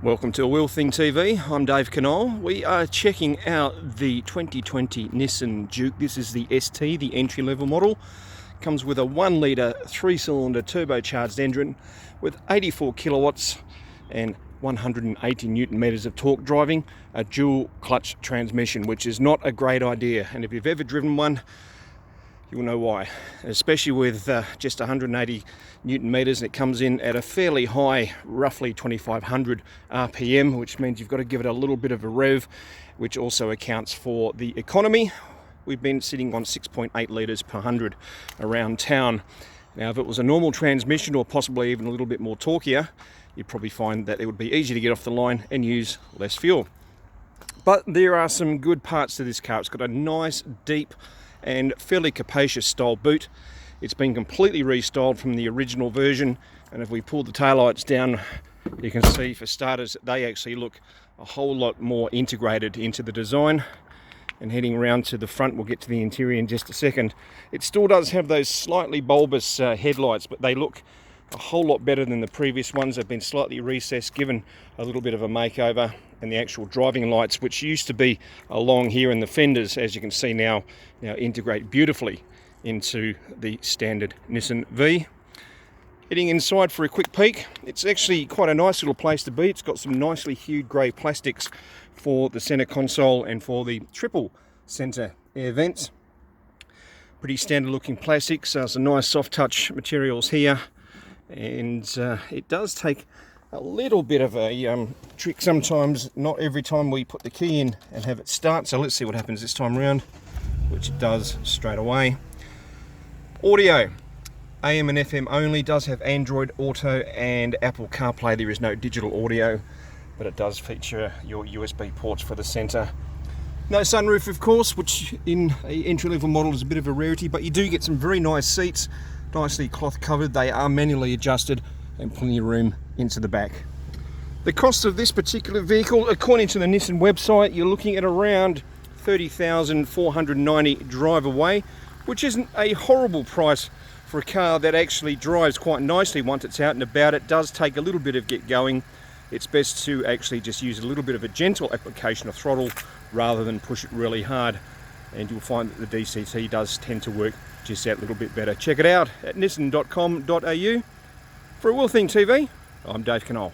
Welcome to A Wheel Thing TV. I'm Dave Canole. We are checking out the 2020 Nissan Juke. This is the ST, the entry-level model. Comes with a 1 litre 3-cylinder turbocharged engine with 84 kilowatts and 180 newton meters of torque, driving a dual clutch transmission, which is not a great idea. And if you've ever driven one, you'll know why, especially with just 180 newton meters. It comes in at a fairly high, roughly 2500 RPM, which means you've got to give it a little bit of a rev, which also accounts for the economy. We've been sitting on 6.8 litres per 100 around town. Now, if it was a normal transmission or possibly even a little bit more torquier, you'd probably find that it would be easier to get off the line and use less fuel. But there are some good parts to this car. It's got a nice, deep and fairly capacious style boot. It's been completely restyled from the original version, and if we pull the taillights down, you can see, for starters, they actually look a whole lot more integrated into the design. And heading around to the front, we'll get to the interior in just a second. It still does have those slightly bulbous headlights, but they look a whole lot better than the previous ones. They've been slightly recessed, given a little bit of a makeover, and the actual driving lights, which used to be along here in the fenders, as you can see now integrate beautifully into the standard Nissan V. Heading inside for a quick peek, it's actually quite a nice little place to be. It's got some nicely hued grey plastics for the centre console and for the triple centre air vents. Pretty standard looking plastics, some nice soft touch materials here. And it does take a little bit of a trick sometimes. Not every time we put the key in and have it start. So let's see what happens this time around, which it does straight away. Audio, AM and FM only. Does have Android Auto and Apple CarPlay. There is no digital audio, but it does feature your USB ports for the centre. No sunroof, of course, which in an entry-level model is a bit of a rarity, but you do get some very nice seats. Nicely cloth covered, they are manually adjusted, and plenty of room into the back. The cost of this particular vehicle, according to the Nissan website, you're looking at around $30,490 drive away, which isn't a horrible price for a car that actually drives quite nicely once it's out and about. It does take a little bit of get going. It's best to actually just use a little bit of a gentle application of throttle rather than push it really hard, and you'll find that the DCT does tend to work just that little bit better. Check it out at nissan.com.au. For A Wheel Thing TV, I'm Dave Canole.